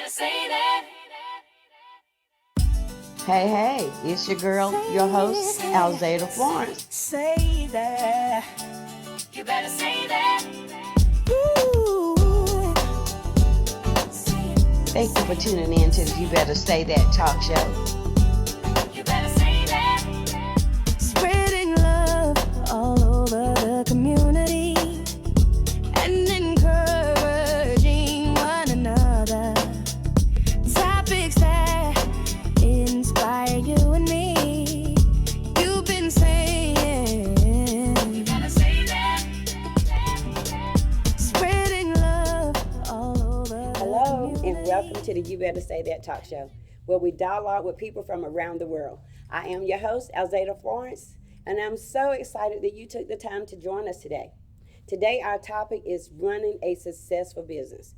better say that. Hey, hey, it's your girl, your host, Alzada Florence. Say that. You better say that. Ooh. Thank you for tuning in to the You Better Say That talk show. You better say that. Spreading love all over the community and encouraging one another. Topics that inspire you and me. You've been saying. You gotta say that. Spreading love all over. Hello, and welcome to the You Better Say That talk show, where we dialogue with people from around the world. I am your host, Alzada Florence, and I'm so excited that you took the time to join us today. Today, our topic is running a successful business.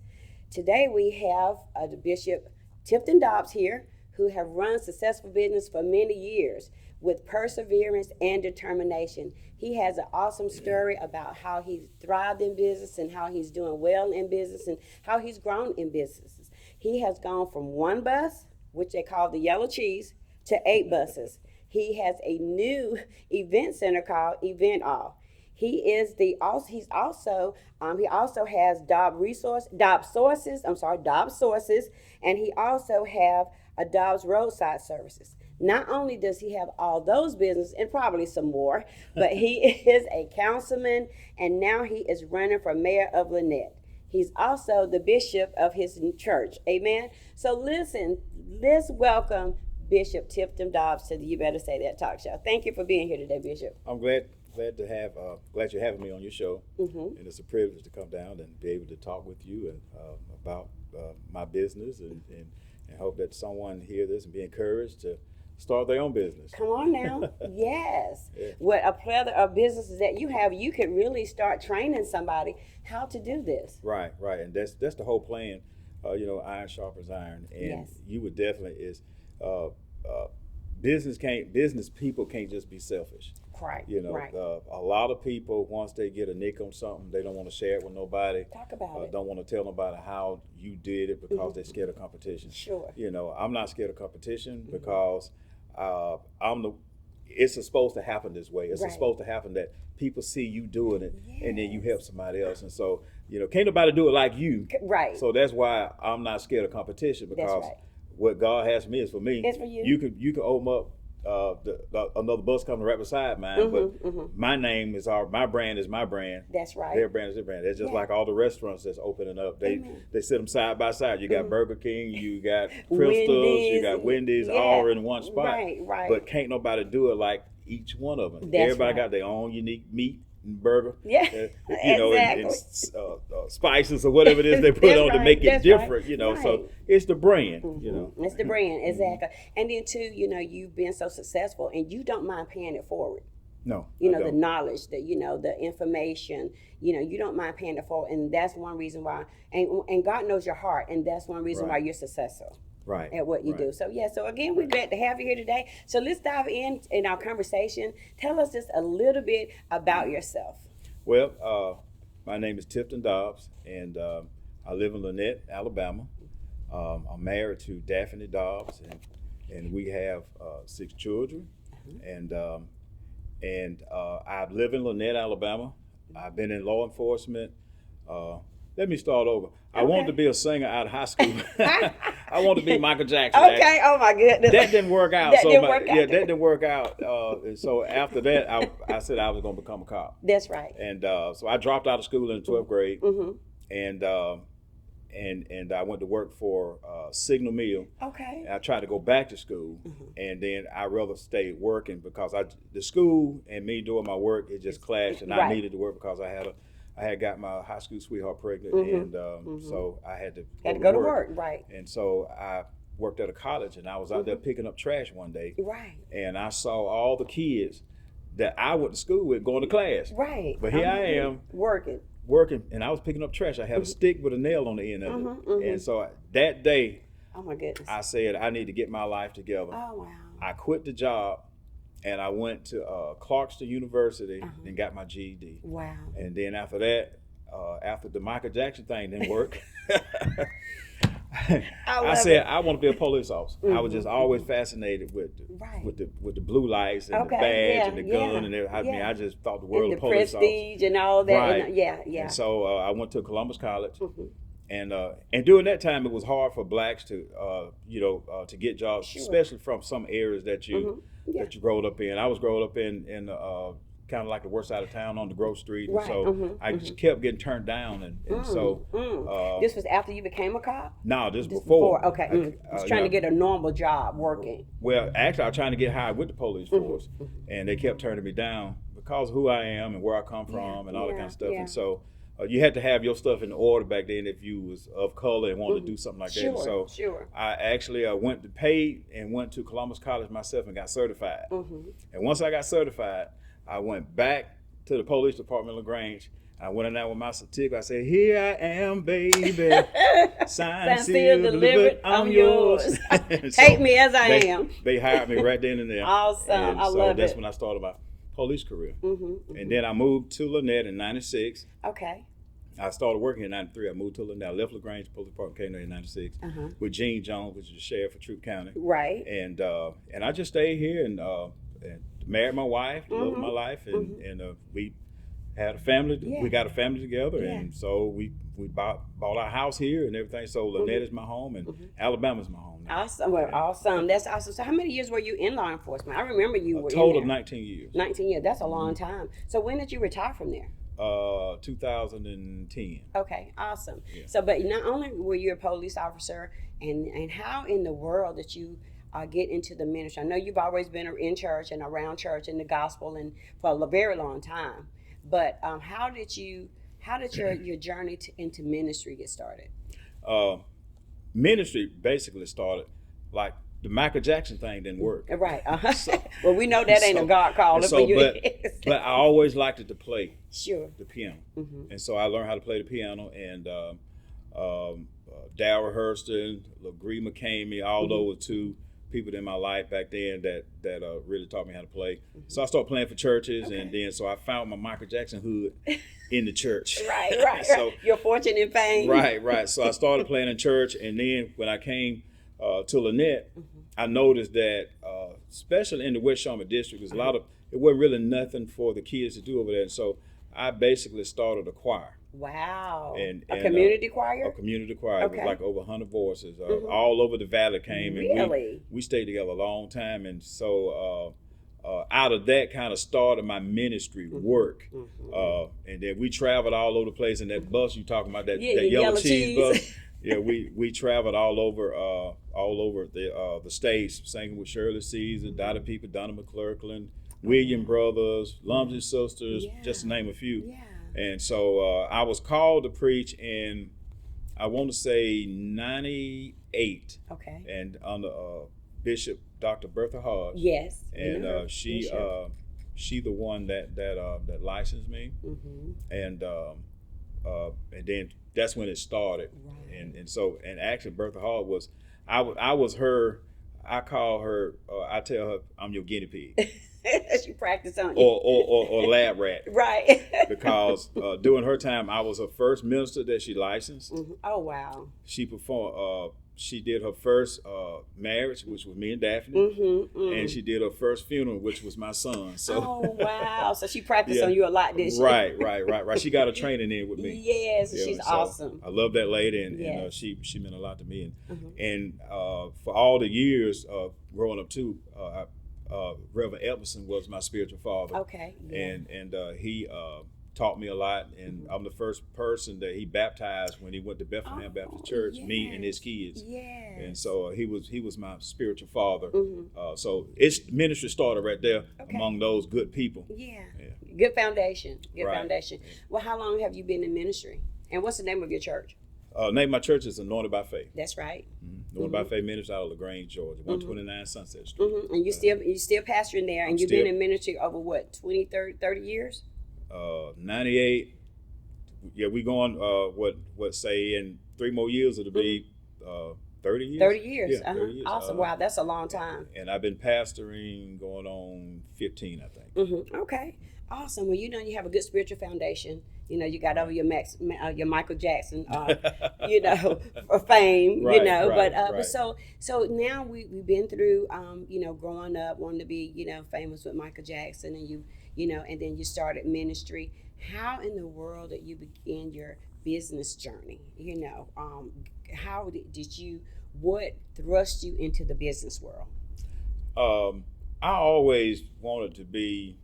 Today, we have Bishop Tifton Dobbs here, who have run successful business for many years with perseverance and determination. He has an awesome story about how he thrived in business and how he's doing well in business and how he's grown in businesses. He has gone from one bus, which they call the Yellow Cheese, to 8 buses. He has a new event center called Event All. He also has Dobbs Sources, and he also have a Dobbs Roadside Services. Not only does he have all those businesses and probably some more, but he is a councilman, and now he is running for mayor of Lanett. He's also the bishop of his church. Amen. So listen, let's welcome Bishop Tifton Dobbs to the You Better Say That talk show. Thank you for being here today, Bishop. I'm glad you're having me on your show, Mm-hmm. and it's a privilege to come down and be able to talk with you and about my business, and hope that someone hear this and be encouraged to start their own business. Come on now. Yes. Yeah. What a plethora of businesses that you have, you could really start training somebody how to do this. Right, and that's the whole plan. Iron sharpens iron, and Yes. you would definitely business people can't just be selfish. Right. Right. A lot of people, once they get a nick on something, they don't want to share it with nobody. Talk about it. Don't want to tell nobody how you did it because they're scared of competition. Sure. I'm not scared of competition because it's supposed to happen this way. It's Right. supposed to happen that people see you doing it, and then you help somebody else. And so, can't nobody do it like you. Right. So that's why I'm not scared of competition, because right. what God has for me is for me. It's for you. You can open up another bus coming right beside mine, but my name is my brand is my brand. That's right. Their brand is their brand. It's just like all the restaurants that's opening up. Amen. They sit them side by side. You got Burger King, you got Crystals, Wendy's, you got Wendy's, yeah. all in one spot. Right. But can't nobody do it like each one of them. That's Everybody right. got their own unique meat and burger. Yeah, and exactly. spices or whatever it is they put That's on to right, make it that's different. right. So it's the brand. It's the brand, exactly. And then too, you've been so successful, and you don't mind paying it forward. No, The I don't. knowledge, the information, you don't mind paying it forward, and that's one reason why. And God knows your heart, and that's one reason why Right. you're successful Right. at what you right. do. So again, we're glad to have you here today. So let's dive in our conversation. Tell us just a little bit about yourself. Well, my name is Tifton Dobbs, and I live in Lanett, Alabama. I'm married to Daphne Dobbs, and we have 6 children. And I live in Lanett, Alabama. I've been in law enforcement. Let me start over. I wanted to be a singer out of high school. I wanted to be Michael Jackson. Okay. Oh my goodness. That didn't work out. That didn't work out. And so after that, I said I was going to become a cop. That's right. And so I dropped out of school in the 12th grade, Mm-hmm. and I went to work for Signal Mill. Okay. And I tried to go back to school, and then I rather stayed working because the school and me doing my work, it just clashed, and I Right. needed to work because I had got my high school sweetheart pregnant, and so I had to go to work. Right. And so I worked at a college, and I was out there picking up trash one day, Right. and I saw all the kids that I went to school with going to class. Right. But here I am working, and I was picking up trash. I had a stick with a nail on the end of it. And so that day, Oh my goodness. I said, I need to get my life together. Oh wow. I quit the job, and I went to Clarkston University and got my GED. Wow. And then after that, after the Michael Jackson thing didn't work, I said I want to be a police officer. I was just always fascinated with Right. with the blue lights and the Okay, badge yeah, and the yeah, gun and everything. I mean, yeah. I just thought the world And of the police officers. prestige and all that. Right. And, yeah. And so I went to Columbus College, Mhm. and during that time it was hard for blacks to to get jobs, Sure. especially from some areas that you Yeah. that you growed up in. I was growing up in kind of like the worst side of town on the Grove Street, and Right. so I just kept getting turned down, and so This was after you became a cop? no, this Just before. Okay. Just trying to get a normal job working. Well, actually, I was trying to get hired with the police force, and they kept turning me down because of who I am and where I come from and all that kind of stuff. yeah. And so you had to have your stuff in order back then if you was of color and wanted to do something like that. And so Sure. I actually went to pay and went to Columbus College myself and got certified. And once I got certified, I went back to the police department of LaGrange. I went in there with my certificate. I said, "Here I am, baby. Signed, sealed, delivered. I'm yours." Take me as I am. They hired me right then and there. Awesome. And I so love that's it. when I started my police career. And then I moved to Lanett in '96. Okay. I started working in '93. I moved to Lanett. I left LaGrange Police Department, came there in '96 with Gene Jones, which is the sheriff of Troup County. Right. And I just stayed here and married my wife, loved my life, and we had a family. Yeah. We got a family together, Yeah. and so we bought our house here and everything. So Lanett is my home, and Alabama's my home now. Awesome. Well, awesome. That's awesome. So how many years were you in law enforcement? I remember you were A total in of there. 19 years. 19 years. That's a long time. So when did you retire from there? 2010. Okay, awesome. Yeah. So, but not only were you a police officer, and how in the world did you get into the ministry? I know you've always been in church and around church and the gospel and for a very long time. But how did your journey into ministry get started? Ministry basically started like the Michael Jackson thing didn't work. Right. Well, we know that ain't a God calling for you. But I always liked it to play Sure. the piano, and so I learned how to play the piano. And Darryl Hurston, LaGree McCamey, all those were two people in my life back then that really taught me how to play. So I started playing for churches, and then so I found my Michael Jackson hood in the church. Right. So Your fortune and fame. right. So I started playing in church, and then when I came to Lanett, I noticed that, especially in the West Sharma district, there's it wasn't really nothing for the kids to do over there. And so I basically started a choir. Wow. And a community choir? A community choir. Okay. It was like over 100 voices. All over the valley came. Really? And we stayed together a long time. And so out of that kind of started my ministry work. And then we traveled all over the place in that bus you talking about, that yellow cheese bus. Yeah, we traveled all over the states, singing with Shirley Caesar, Dottie People, Donna McClurkin, William Brothers, Lumsey Sisters, just to name a few. Yeah. And so I was called to preach in, I want to say 98. Okay. And under Bishop Dr. Bertha Hodge. Yes. And she the one that licensed me. And then that's when it started. Right. And so actually Bertha Hall was I was her. I call her. I tell her I'm your guinea pig. She practiced on you. Or lab rat. Right. Because during her time, I was her first minister that she licensed. Oh wow. She performed. She did her first marriage, which was me and Daphne, and she did her first funeral, which was my son. So. Oh wow! So she practiced on you a lot, didn't she? Right. She got a training in with me. Yes, she's awesome. I love that lady, and she meant a lot to me. And for all the years growing up too, Reverend Edmondson was my spiritual father. Okay. Yeah. And he taught me a lot, and I'm the first person that he baptized when he went to Bethlehem Baptist Church, me and his kids. Yes. And so he was my spiritual father. So its ministry started right there among those good people. Yeah. Good foundation. Good Right. foundation. Well, how long have you been in ministry? And what's the name of your church? Name of my church is Anointed by Faith. That's right. Anointed by Faith Ministry out of LaGrange, Georgia, 129 Sunset Street. And you still pastoring there, and you've been in ministry over what, 20, 30 years? 98. Yeah, we going say in 3 more years it'll be 30 years. 30 years. Yeah, 30 years. Awesome. Wow, that's a long time. And I've been pastoring going on 15, I think. Okay. Awesome. Well, you have a good spiritual foundation. You got over your Michael Jackson, fame. Right, But so now we've been through, growing up, wanting to be, famous with Michael Jackson, and and then you started ministry. How in the world did you begin your business journey? How did you? What thrust you into the business world? I always wanted to be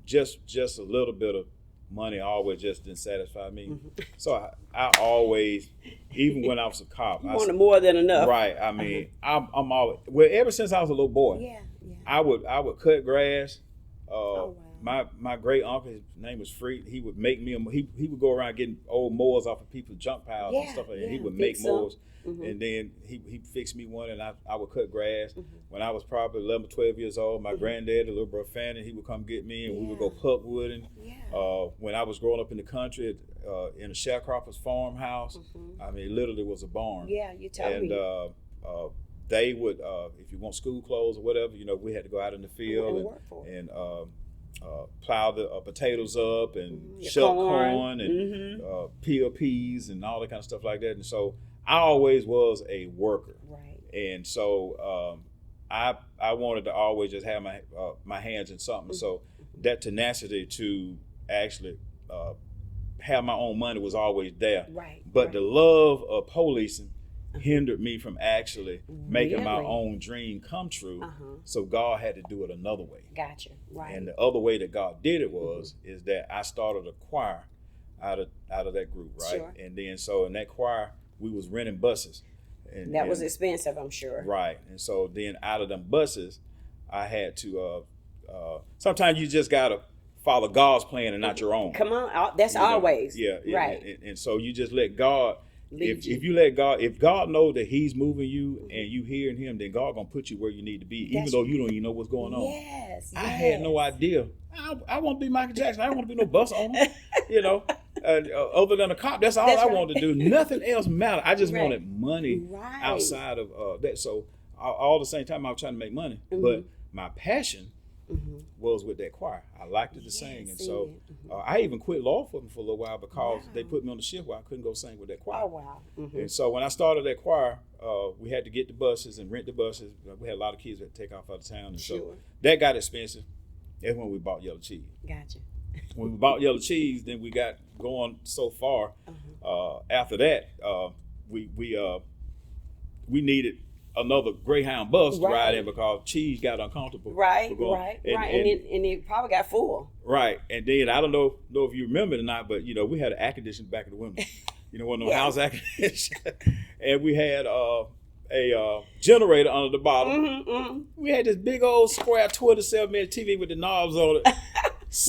just a little bit of money always just didn't satisfy me. Mm-hmm. So I always, even when I was a cop, you wanted more than enough. Right. I mean, I'm always, well, ever since I was a little boy, Yeah. I would cut grass. Wow. My great uncle, his name was Freed. He would make me he would go around getting old mowers off of people's junk piles and stuff like that. He would make mowers. Mm-hmm. And then he fixed me one, and I would cut grass. Mm-hmm. When I was probably 11 or 12 years old, my granddad, the little brother Fanny, he would come get me, and we would go puck wooding. Yeah. When I was growing up in the country, in a sharecropper's farmhouse, I mean, literally was a barn. Yeah, you told me. And they would, if you want school clothes or whatever, we had to go out in the field and plow the potatoes up and shuck corn and peel peas and all that kind of stuff like that. And so I always was a worker, right? And so I wanted to always just have my hands in something. So that tenacity to actually have my own money was always there, right? But the love of policing hindered me from actually making my own dream come true. So God had to do it another way. Gotcha. Right. And the other way that God did it is that I started a choir out of that group, right? Sure. And then so in that choir we was renting buses. And that was expensive, I'm sure. Right. And so then out of them buses, I had to sometimes you just gotta follow God's plan and not your own. Come on, that's always. Yeah. Right. And so you just let God. If you let God, if God knows that He's moving you and you hearing Him, then God gonna put you where you need to be, even though you don't even know what's going on. Yes. I had no idea. I want to be Michael Jackson. I don't want to be no bus owner. Other than a cop, that's all I wanted to do. Nothing else mattered. I just wanted money outside of that. So all the same time I was trying to make money, but my passion was with that choir. I liked it to sing, and so I even quit law enforcement for a little while because they put me on the shift where I couldn't go sing with that choir. Oh wow! And so when I started that choir, we had to get the buses and rent the buses. We had a lot of kids that take off out of town, and so that got expensive. That's when we bought yellow cheese. Gotcha. When we bought yellow cheese, then we got going so far. After that, we needed another Greyhound bus to ride in because cheese got uncomfortable. Right. And it probably got full. Right. And then I don't know if you remember it or not, but we had an air conditioner back in the window. One of those house air conditioners. And we had a generator under the bottom. We had this big old square 27-inch TV with the knobs on it.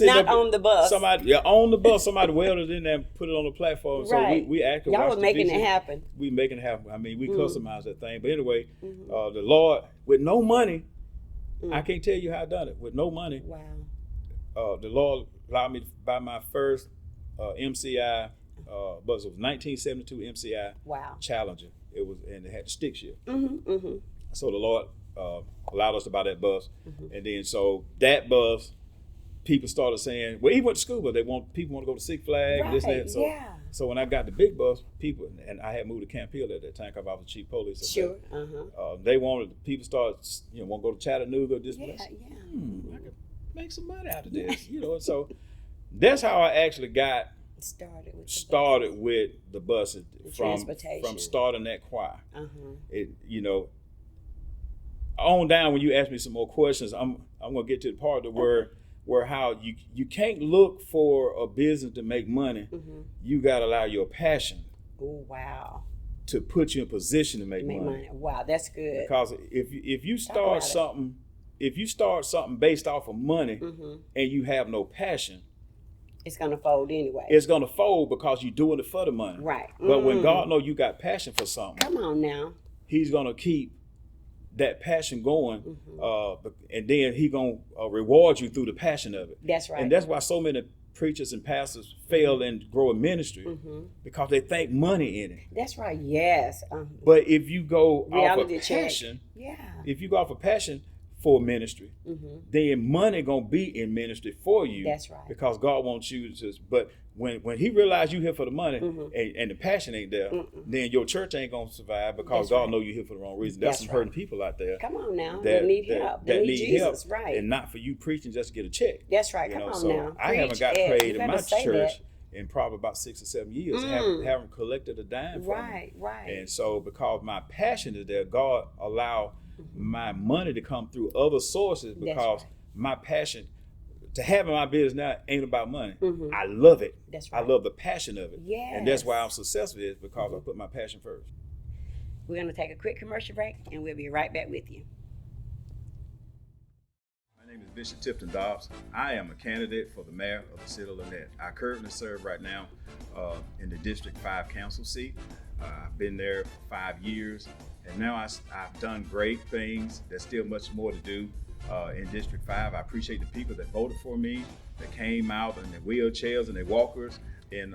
Not on the bus. Somebody on the bus. Somebody welded in there and put it on the platform. Right. So we actually y'all were making it happen. We making it happen. I mean, we customized that thing. But anyway, the Lord, with no money, I can't tell you how I done it. With no money, the Lord allowed me to buy my first MCI bus. It was 1972 MCI Challenger. It was, and it had the stick shift. So the Lord allowed us to buy that bus, and then so that bus. People started saying, well, he went to school, but people want to go to Six Flags, this and that. So when I got the big bus, people, and I had moved to Camp Hill at that time because I was chief police. Sure. People started, want to go to Chattanooga, this and that. I could make some money out of this, And so that's how I actually got started with the bus from starting that choir. It, on down when you ask me some more questions, I'm gonna get to the part of where how you can't look for a business to make money. You got to allow your passion to put you in position to make money. Wow, that's good. Because if you start something based off of money and you have no passion, it's gonna fold anyway. It's gonna fold because you're doing it for the money. Right. But when God knows you got passion for something, come on now, He's gonna keep that passion going, and then He gonna reward you through the passion of it. That's right. And that's why so many preachers and pastors fail and grow a ministry because they think money in it. That's right. Yes. But if you go off of passion, if you go off of passion, for ministry, Mm-hmm. then money gonna be in ministry for you. That's right. Because God wants you to. But when He realized you here for the money Mm-hmm. and the passion ain't there, then your church ain't gonna survive because That's God right. know you here for the wrong reason. There's That's some hurting people out there. Come on now, that need help. That need Jesus, help, right? and not for you preaching just to get a check. That's right. You Come know, on so now. I haven't got Preach, Ed. paid You in my better say church that. in probably about 6 or 7 years. Haven't collected a dime from Right, them. right. And so because my passion is there, God allowed my money to come through other sources because right. my passion to having my business now ain't about money. I love it. That's right. I love the passion of it. Yes. And that's why I'm successful is because I put my passion first. We're going to take a quick commercial break, and we'll be right back with you. My name is Bishop Tifton Dobbs. I am a candidate for the mayor of the city of Lanett. I currently serve right now in the District 5 council seat. I've been there for 5 years, and now I've done great things. There's still much more to do in District 5. I appreciate the people that voted for me, that came out in their wheelchairs and their walkers in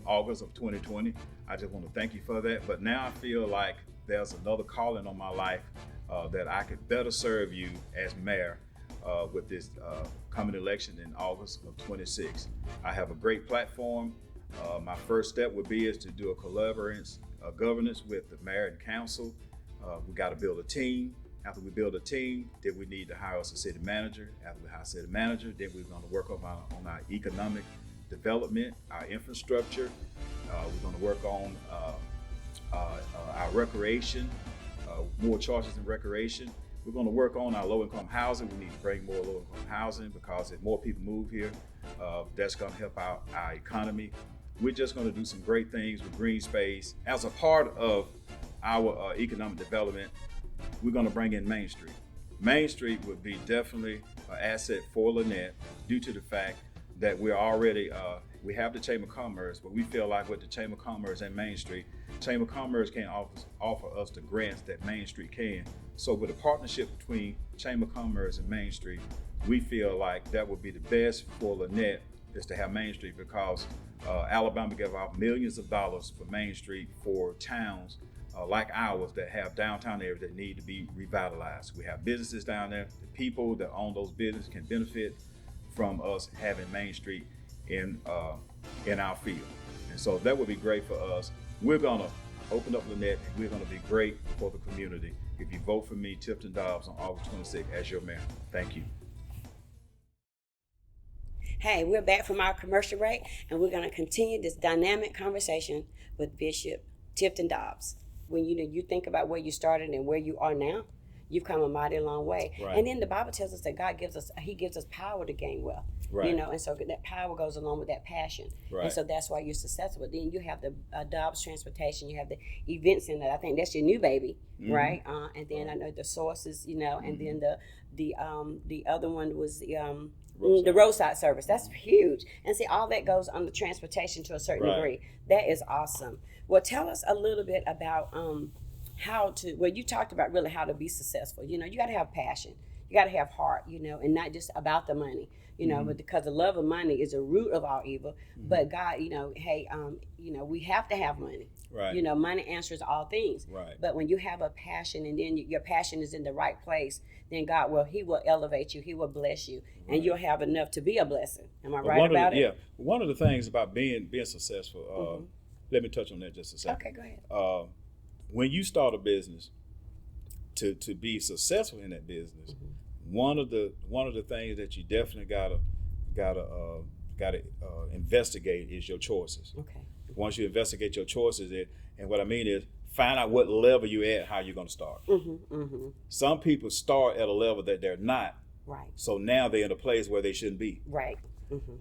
August of 2020. I just want to thank you for that. But now I feel like there's another calling on my life that I could better serve you as mayor with this coming election in August of 26. I have a great platform. My first step would be is to do a governance with the mayor and council. We got to build a team. After we build a team, then we need to hire us a city manager. After we hire a city manager, then we're going to work on our economic development, our infrastructure. We're going to work on our recreation, more choices in recreation. We're going to work on our low-income housing. We need to bring more low-income housing because if more people move here, that's going to help out our economy. We're just going to do some great things with green space. As a part of our economic development, we're going to bring in Main Street. Main Street would be definitely an asset for Lanett due to the fact that we're already, we have the Chamber of Commerce, but we feel like with the Chamber of Commerce and Main Street, Chamber of Commerce can't offer us the grants that Main Street can. So with a partnership between Chamber of Commerce and Main Street, we feel like that would be the best for Lanett is to have Main Street because Alabama gave out millions of dollars for Main Street for towns like ours that have downtown areas that need to be revitalized. We have businesses down there. The people that own those businesses can benefit from us having Main Street in our field. And so that would be great for us. We're gonna open up Lanett and we're gonna be great for the community if you vote for me, Tifton Dobbs, on August 26th as your mayor. Thank you. Hey, we're back from our commercial break, and we're going to continue this dynamic conversation with Bishop Tifton Dobbs. When you think about where you started and where you are now, you've come a mighty long way. Right. And then the Bible tells us that God gives us power to gain wealth. Right. You know, and so that power goes along with that passion. Right. And so that's why you're successful. But then you have the Dobbs Transportation, you have the event center. I think that's your new baby, right? And then I know the sources, you know, and then the other one was the roadside service. That's huge. And see, all that goes on the transportation to a certain degree. That is awesome. Well, tell us a little bit about you talked about really how to be successful. You know, you got to have passion. You got to have heart, you know, and not just about the money, you know, but because the love of money is a root of all evil. But God, you know, hey, you know, we have to have money. Right. You know, money answers all things. Right. But when you have a passion and then your passion is in the right place, then God He will elevate you. He will bless you, and you'll have enough to be a blessing. Am I right about it? Yeah. One of the things about being successful, let me touch on that just a second. Okay, go ahead. When you start a business, to be successful in that business, one of the things that you definitely gotta investigate is your choices. Okay. Once you investigate your choices, and what I mean is find out what level you're at, how you're gonna start. Some people start at a level that they're not. Right. So now they're in a place where they shouldn't be. Right.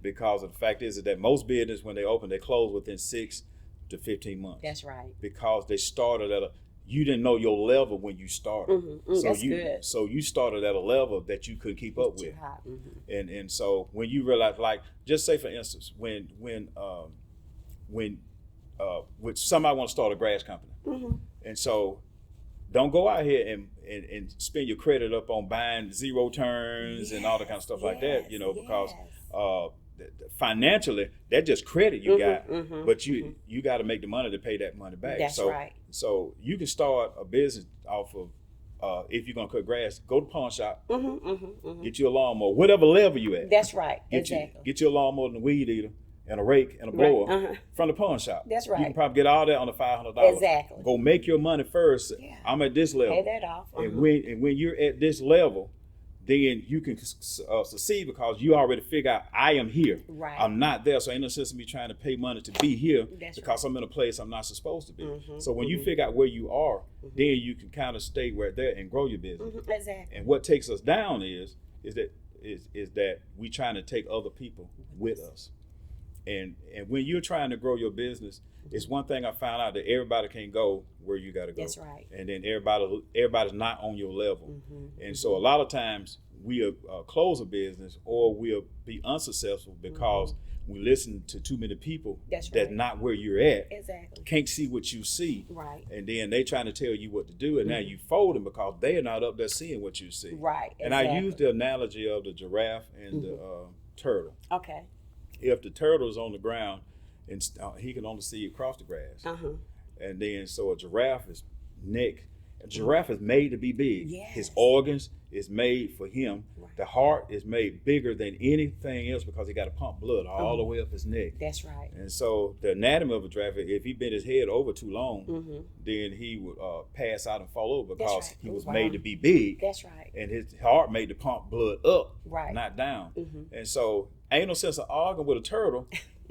Because of the fact is that most business, when they open, they close within 6 to 15 months. That's right. Because they started you didn't know your level when you started. That's good. So you started at a level that you couldn't keep up with. Too high. And so when you realize, like, just say for instance, when somebody want to start a grass company, and so don't go out here and spend your credit up on buying zero turns and all that kind of stuff like that, you know, because financially that's just credit you got, but you got to make the money to pay that money back. That's so right. So you can start a business off of if you're gonna cut grass, go to pawn shop, Mm-hmm. get you a lawnmower, whatever level you at. That's right. Exactly. Get your lawnmower and a weed eater and a rake and a blower Uh-huh. from the pawn shop. That's right. You can probably get all that on the $500. Exactly. Go make your money first. Yeah. I'm at this level. Pay that off. And when you're at this level, then you can succeed because you already figure out I am here. Right. I'm not there, so ain't no sense in me trying to pay money to be here That's because I'm in a place I'm not supposed to be. Mm-hmm. So when you figure out where you are, then you can kind of stay right there and grow your business. Exactly. And what takes us down is that we trying to take other people with us. And when you're trying to grow your business, it's one thing I found out that everybody can't go where you got to go. That's right. And then everybody's not on your level. And so a lot of times we'll close a business or we'll be unsuccessful because we listen to too many people That's not where you're at. Exactly. Can't see what you see. Right. And then they trying to tell you what to do, and now you folding because they are not up there seeing what you see. Right. And I use the analogy of the giraffe and the turtle. Okay. If the turtle's on the ground and he can only see across the grass, and then so a giraffe's neck, a giraffe is made to be big. Yes. His organs is made for him. Right. The heart is made bigger than anything else because he got to pump blood all the way up his neck. That's right. And so the anatomy of a giraffe, if he bent his head over too long, then he would pass out and fall over because right. he was Wow. made to be big. That's right. And his heart made to pump blood up, Right. not down. And so ain't no sense of arguing with a turtle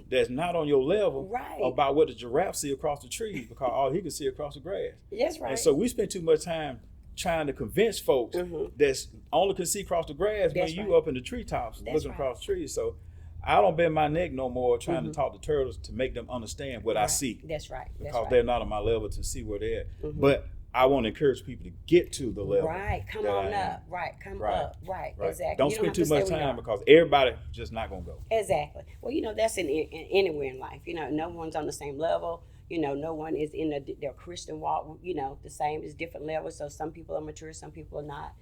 that's not on your level Right. about what the giraffe see across the trees because all he can see across the grass. That's right. And so we spend too much time trying to convince folks that's only can see across the grass That's when you right. up in the treetops That's looking right. across the trees. So I don't bend my neck no more trying to talk to turtles to make them understand what I see. That's right. That's Because right. they're not on my level to see where they're at. But I want to encourage people to get to the level. Right. Come that on I am. up. Right. Come Right. up. Right. Right. Exactly. Don't You spend have too to much stay where you time are. because everybody just not gonna go. Exactly. Well, that's in anywhere in life. No one's on the same level. No one is in their Christian walk. The same. It's different levels. So some people are mature, some people are not.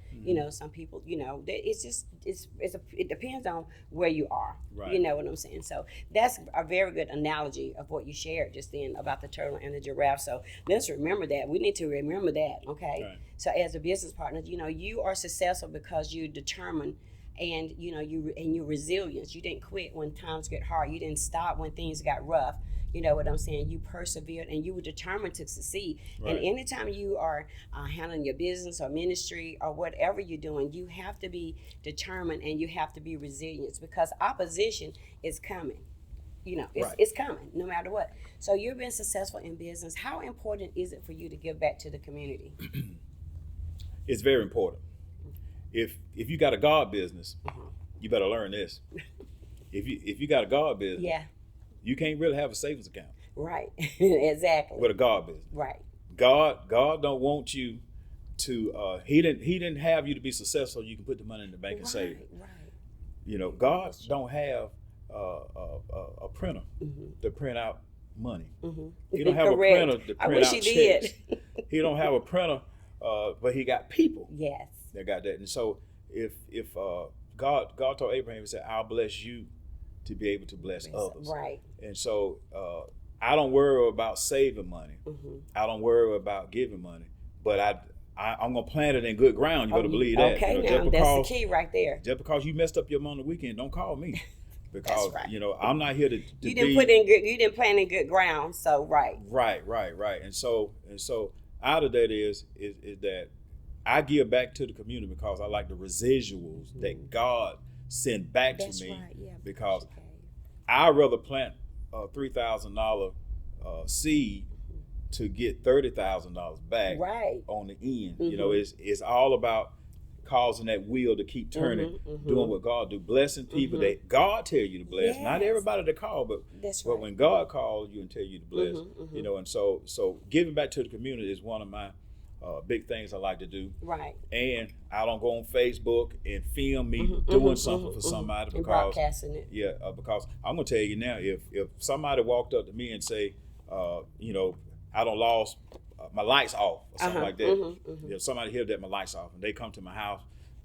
Some people. It's just it depends on where you are. Right. You know what I'm saying? So that's a very good analogy of what you shared just then about the turtle and the giraffe. So let's remember that. We need to remember that. Okay. Right. So as a business partner, you are successful because you determined. And your resilience. You didn't quit when times get hard. You didn't stop when things got rough. You know what I'm saying? You persevered and you were determined to succeed. Right. And anytime you are handling your business or ministry or whatever you're doing, you have to be determined and you have to be resilient because opposition is coming. It's coming no matter what. So you've been successful in business. How important is it for you to give back to the community? It's very important. If you got a God business, you better learn this. If you got a God business, Yeah. you can't really have a savings account Right. Exactly. with a God business. Right. God don't want you to. He didn't have you to be successful. You can put the money in the bank and save it. Right. God don't have a printer to print out money. He don't have a Correct. printer to I print wish out he checks. did. He don't have a printer, but he got people Yes. that got that. And so if God told Abraham, he said, "I'll bless you to be able to bless others." Right. And so I don't worry about saving money. I don't worry about giving money, but I'm gonna plant it in good ground. You better believe that. Okay, just now because, that's the key right there. Just because you messed up your money on the weekend, don't call me. Because That's right. I'm not here to You didn't plant in good ground, so right. Right. And so out of that is that I give back to the community because I like the residuals that God sent back That's to me. right. Yeah. Because I'd rather plant a $3,000 seed to get $30,000 back Right. on the end. It's all about causing that wheel to keep turning, doing what God do, blessing people that God tell you to bless. Yes. Not everybody to call, but That's but right. when God calls you and tell you to bless, and so giving back to the community is one of my big things I like to do. Right. And I don't go on Facebook and film me doing something for somebody And because broadcasting it. because I'm gonna tell you now, if somebody walked up to me and say, I don't lost my lights off or something like that. If somebody hear that my lights off and they come to my house,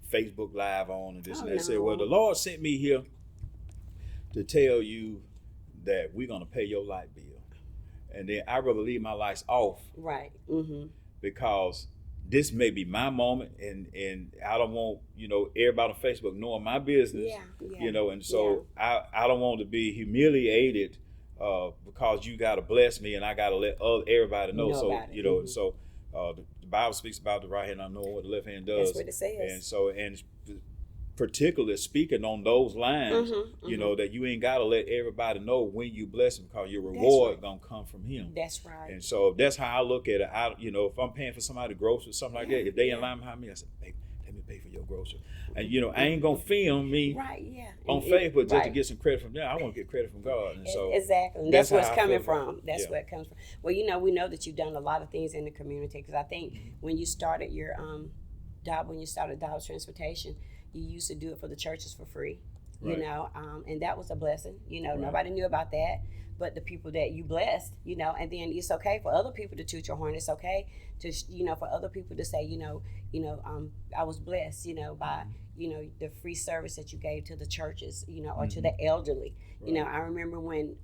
Facebook Live on and this and that, say, well, the Lord sent me here to tell you that we're gonna pay your light bill, and then I'd rather leave my lights off Right. because this may be my moment, and I don't want, everybody on Facebook knowing my business. And so I don't want to be humiliated because you got to bless me and I got to let everybody know. So the Bible speaks about the right hand not knowing what the left hand does. That's what it says. And so, and particularly speaking on those lines, that you ain't got to let everybody know when you bless them, because your reward gonna come from him. That's right. And so that's how I look at it. If I'm paying for somebody groceries, something like that, if they in line behind me, I say, "Baby, let me pay for your groceries." And I ain't gonna film me on Facebook just to get some credit from them. I want to get credit from God. And so exactly. That's where it's coming from. That's where it comes from. Well, we know that you've done a lot of things in the community, because I think when you started your Dobbs Transportation, you used to do it for the churches for free, and that was a blessing. Nobody knew about that, but the people that you blessed, and then it's okay for other people to toot your horn. It's okay to, for other people to say, I was blessed, by, the free service that you gave to the churches, or to the elderly. Right. I remember when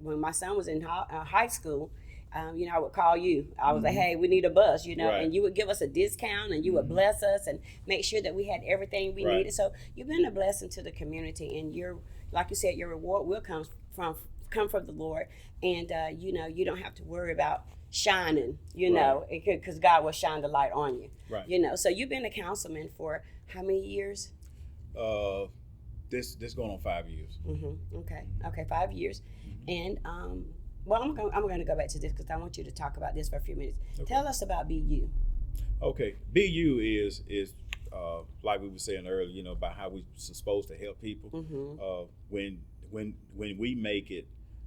my son was in high school, I would call you. I was like, hey, we need a bus, and you would give us a discount, and you would bless us and make sure that we had everything we needed. So you've been a blessing to the community, and like you said, your reward will come from the Lord, and you don't have to worry about shining, because God will shine the light on you. Right. So you've been a councilman for how many years? This going on 5 years. Okay, 5 years, and well, I'm going to go back to this because I want you to talk about this for a few minutes. Okay. Tell us about BU. Okay, BU is like we were saying earlier, about how we're supposed to help people. When we make it,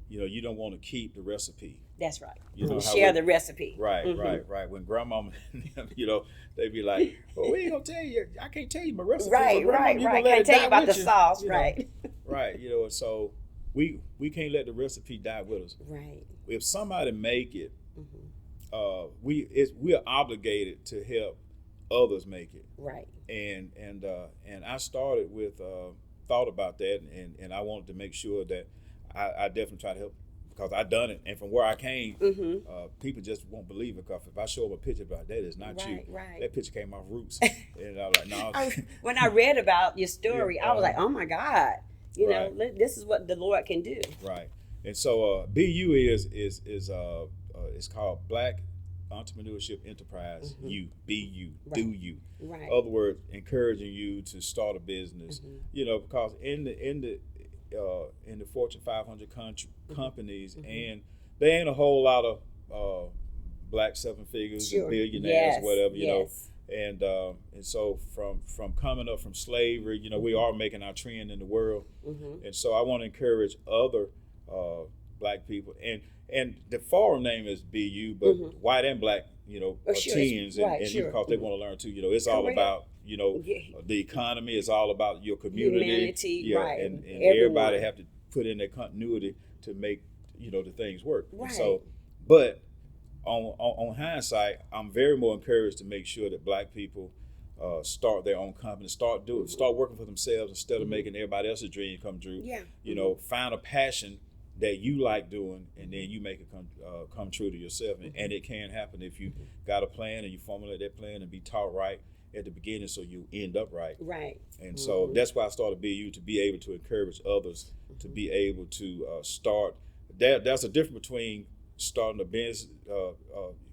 you don't want to keep the recipe. That's right. Share the recipe. Right, right. When grandmama, they be like, "Well, we ain't gonna tell you. I can't tell you my recipe." Right. Can't tell you about the sauce. Right. Right. So. We can't let the recipe die with us. Right. If somebody make it, we're obligated to help others make it. Right. And I started with thought about that, and I wanted to make sure that I definitely try to help, because I done it, and from where I came, people just won't believe it. Because if I show them a picture about that, it's not you. Right. That picture came off Roots, and I was like, no. When I read about your story, I was like, oh my God. This is what the Lord can do. Right. And so BU is it's called Black Entrepreneurship Enterprise. BU, do you. Right. Other words, encouraging you to start a business. Because in the Fortune 500 companies, and there ain't a whole lot of black seven figures and billionaires, whatever, And so from coming up from slavery, we are making our trend in the world. And so I want to encourage other black people. And the forum name is BU, but white and black, are teens, and because they want to learn too. It's all about, the economy. It's all about your community. Humanity, right. And everybody have to put in their continuity to make, the things work. Right. And so, but on hindsight, I'm very more encouraged to make sure that black people start their own company, start working for themselves instead of making everybody else's dream come true. Yeah. Find a passion that you like doing, and then you make it come true to yourself. And it can happen if you got a plan and you formulate that plan and be taught right at the beginning, so you end up right. Right. And so that's why I started BU, to be able to encourage others to be able to start. That's a difference between starting a business.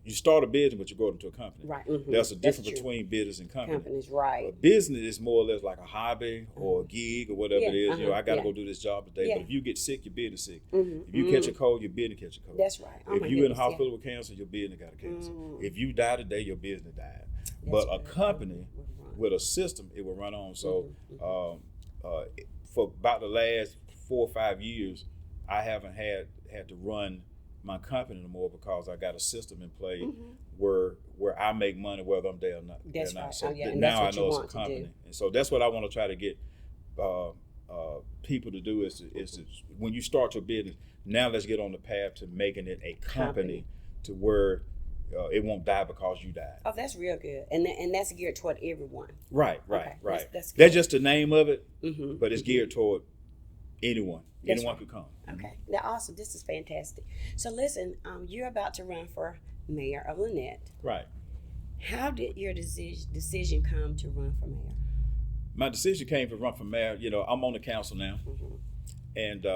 You start a business, but you grow it into a company. Right. There's a difference between business and company. Companies, right. But business is more or less like a hobby or a gig or whatever it is. I got to go do this job today. But if you get sick, your business sick. If you catch a cold, your business catch a cold. That's right. If you in the hospital with cancer, your business got a cancer. If you die today, your business died. But a company with a system, it will run on. So for about the last 4 or 5 years, I haven't had to run my company anymore, because I got a system in play where I make money whether I'm there or not. That's right. So and now I that's what know you it's want a company, to do. and so that's what I want to try to get people to do is to when you start your business, now let's get on the path to making it a company. To where it won't die because you died. Oh, that's real good, and that's geared toward everyone. Right. Okay. That's just the name of it, but it's geared toward anyone. Anyone could come. Okay, that's awesome. This is fantastic. So listen, you're about to run for mayor of Lanett. Right. How did your decision come to run for mayor? My decision came to run for mayor. You know, I'm on the council now, and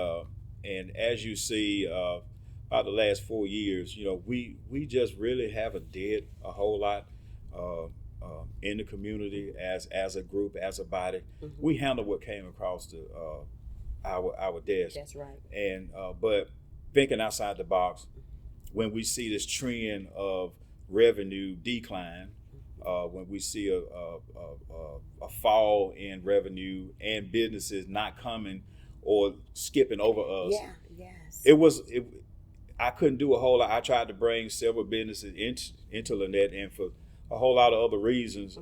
as you see, about the last 4 years, you know, we just really haven't did a whole lot in the community as a group, as a body. We handle what came across our desk. That's right. And but thinking outside the box, when we see this trend of revenue decline, when we see a fall in revenue and businesses not coming or skipping over us, Yes. I couldn't do a whole lot. I tried to bring several businesses into Lanett, and for a whole lot of other reasons,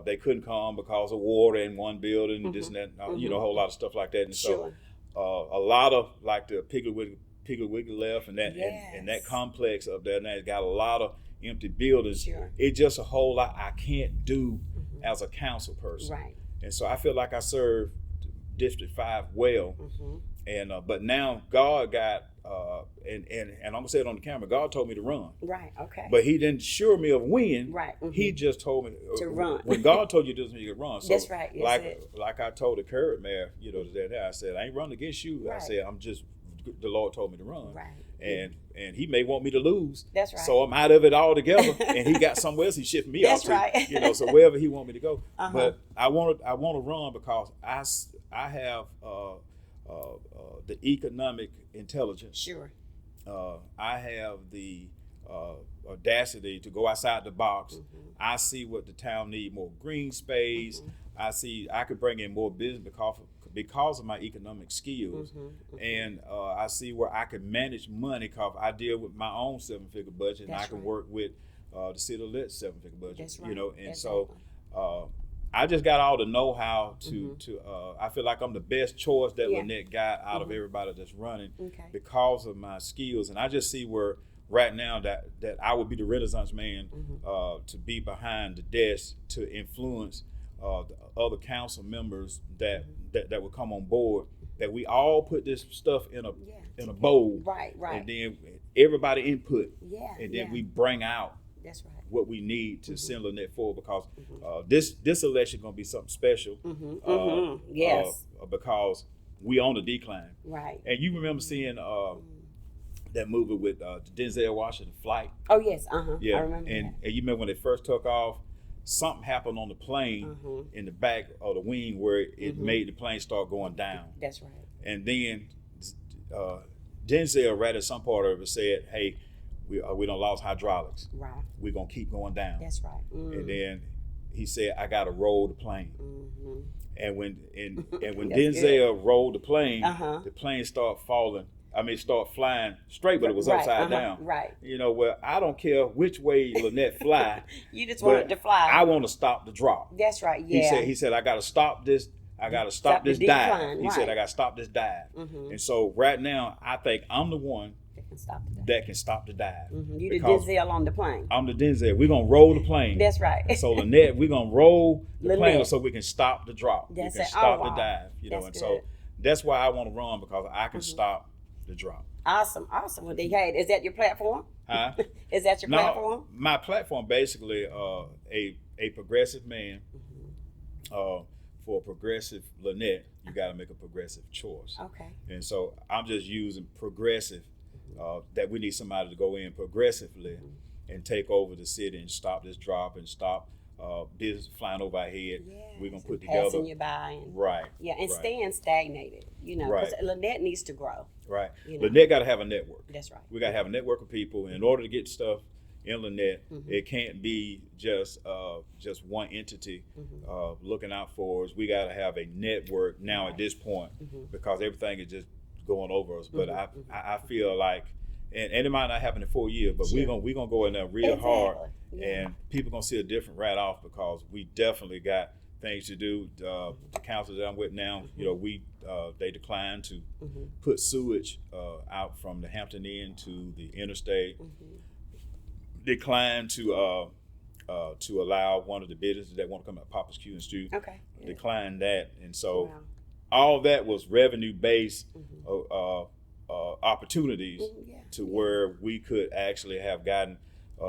they couldn't come because of water in one building, this and that, you know, a whole lot of stuff like that. And Sure. so a lot of like the Piggly Wiggly left and that and that complex up there now got a lot of empty buildings. Sure. It's just a whole lot I can't do as a council person. Right. And so I feel like I served District 5 well. And but now God got and I'm gonna say it on the camera. God told me to run, Right. Okay. but He didn't assure me of when. Right. He just told me To run. When God told you this, you can run. So That's right. That's like I told the current mayor, you know, that I said I ain't running against you. I Right. said I'm just the Lord told me to run. Right. And He may want me to lose. That's right. So I'm out of it altogether. And He got somewhere else He shipped me That's out to. right. You know, so wherever He want me to go. But I want to run because I have the economic intelligence. Sure. I have the audacity to go outside the box. I see what the town need, more green space. I see I could bring in more business because of my economic skills. And I see where I can manage money because I deal with my own 7-figure budget. That's and I can right. work with the city of Lanett 7-figure budget. That's right. You know, and Exactly. so I just got all the know-how to I feel like I'm the best choice that Yeah. Lanett got out of everybody that's running Okay. because of my skills. And I just see where right now that I would be the Renaissance man to be behind the desk to influence the other council members that would come on board, that we all put this stuff in a bowl. Right. Right. And then everybody input. Yeah. And then yeah. we bring out That's right. what we need to send Lanett forward because this election going to be something special. Yes. Because we on the decline. Right. And you remember seeing that movie with Denzel Washington, Flight? Oh yes. Yeah. I remember And you remember when they first took off, something happened on the plane in the back of the wing where it made the plane start going down. That's right. And then Denzel right at some part of it said, "Hey, we don't lost hydraulics. Right. We're gonna keep going down." That's right. And then he said, "I gotta roll the plane." And when That's Denzel rolled the plane start falling. I mean, start flying straight, but it was Right, upside down. right. You know, well, I don't care which way Lanett fly. You just but want it to fly. I want to stop the drop. That's right. Yeah. He said, I got to stop this. I got to Stop stop the this dive. decline, He said, right. I got to stop this dive. And so right now, I think I'm the one They can stop the dive. that can stop the dive. You the because Denzel on the plane. I'm the Denzel. We're going to roll the plane. That's right. And so Lanett, we're going to roll the plane Lanett. so we can stop the drop. That's we can it. stop Oh, the wow. dive. You know, That's and good. so that's why I want to run because I can stop the drop. Awesome. Well, hey, is that your platform? Huh? Is that your platform? My platform basically a progressive man. For a progressive Lanett, you got to make a progressive choice. Okay. And so I'm just using progressive, that we need somebody to go in progressively and take over the city and stop this drop and stop business flying over our head. We're going to put together. Passing you by. And, Right. yeah, and right, staying stagnated, you know, because Right. Lanett needs to grow. Right. You know. Lanett got to have a network. That's right. We got to have a network of people. And in order to get stuff in Lanett, it can't be just one entity looking out for us. We got to have a network now at this point because everything is just going over us. But I feel like, and it might not happen in 4 years, but Sure. we're gonna go in there real hard, Yeah. and people gonna see a different right off because we definitely got things to do. The council that I'm with now, you know, they declined to put sewage out from the Hampton Inn to the interstate. Declined to allow one of the businesses that want to come at Papa's Q and Stew. Okay. Yeah. Declined that, and so Wow. all that was revenue based opportunities Yeah. to where we could actually have gotten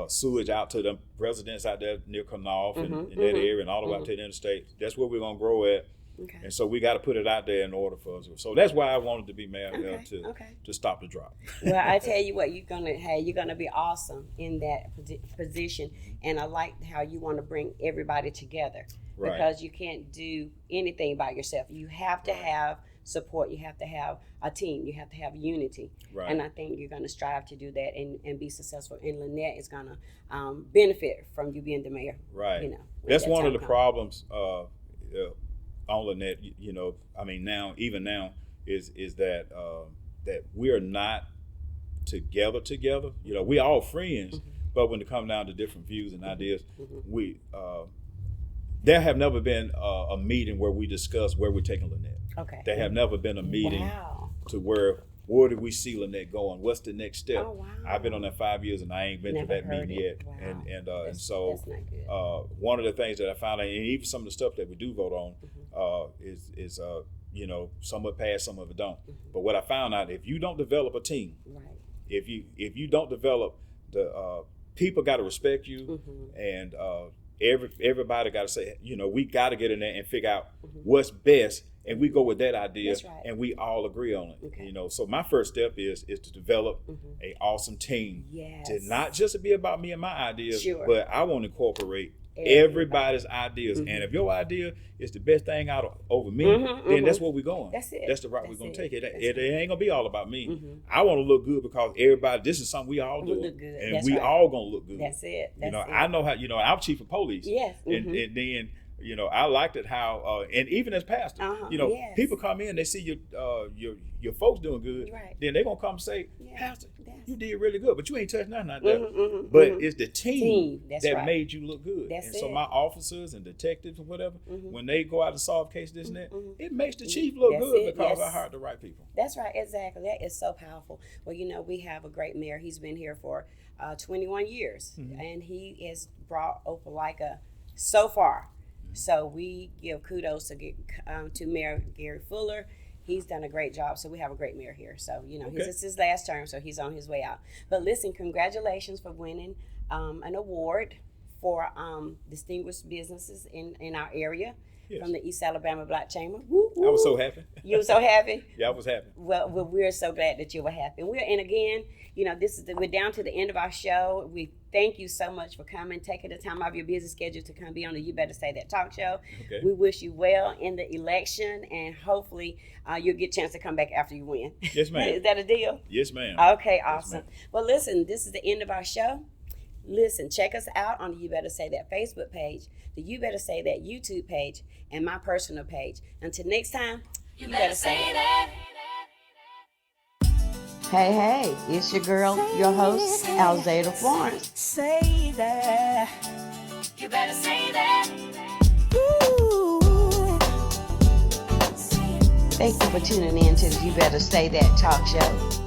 sewage out to the residents out there near Knopf and in that area and all the way out to the interstate. That's where we're gonna grow at. Okay. And so we got to put it out there in order for us. So that's why I wanted to be mayor to stop the drop. Well, I tell you what, you're gonna be awesome in that position, and I like how you want to bring everybody together because you can't do anything by yourself. You have to have support. You have to have a team. You have to have unity. Right. And I think you're gonna strive to do that and be successful. And Lanett is gonna benefit from you being the mayor. Right. You know, that's one of the problems. On Lanett, you know, I mean, now is that that we're not together. You know, we all friends, but when it comes down to different views and ideas, we there have never been a meeting where we discuss where we're taking Lanett. Okay. There have never been a meeting to where do we see Lanett going? What's the next step? Oh, wow. I've been on that 5 years and I ain't been to that meeting yet. Wow. And so one of the things that I found out, and even some of the stuff that we do vote on, is you know, some of it pass, some of it don't. But what I found out, if you don't develop a team, if you don't develop the people got to respect you, and everybody got to say, you know, we got to get in there and figure out what's best. And we go with that idea, and we all agree on it. Okay. You know, so my first step is to develop an awesome team. Yes. To not just be about me and my ideas, but I want to incorporate everybody's ideas. And if your idea is the best thing over me, then that's where we're going. That's it. That's the route we're going to take. It ain't going to be all about me. I want to look good because everybody, this is something we all do. And we all going to look good. That's it. You know, I know how, you know, I'm chief of police. Yes. And then, you know, I liked it how, and even as pastor, you know, people come in, they see your folks doing good, then they're gonna come and say, Pastor, you did really good, but you ain't touched nothing out there. But it's the team that made you look good. And so my officers and detectives and whatever, when they go out and solve cases, this and that, it makes the chief look good because I hired the right people. That's right, exactly. That is so powerful. Well, you know, we have a great mayor. He's been here for 21 years, and he has brought Opelika so far. So we give kudos to Mayor Gary Fuller. He's done a great job. So we have a great mayor here. So, you know, this is his last term, so he's on his way out. But listen, congratulations for winning an award for distinguished businesses in our area from the East Alabama Black Chamber. Woo, woo. I was so happy. You were so happy? Yeah, I was happy. Well, we're so glad that you were happy. And again, you know, we're down to the end of our show. We thank you so much for coming, taking the time out of your busy schedule to come be on the You Better Say That talk show. Okay. We wish you well in the election, and hopefully you'll get a chance to come back after you win. Yes, ma'am. Is that a deal? Yes, ma'am. Okay, awesome. Yes, ma'am. Well, listen, this is the end of our show. Listen, check us out on the You Better Say That Facebook page, the You Better Say That YouTube page, and my personal page. Until next time, you better say that. Hey, it's your girl, your host, Alzada Florence. Say that. You better say that. Ooh. Thank you for tuning in to the You Better Say That talk show.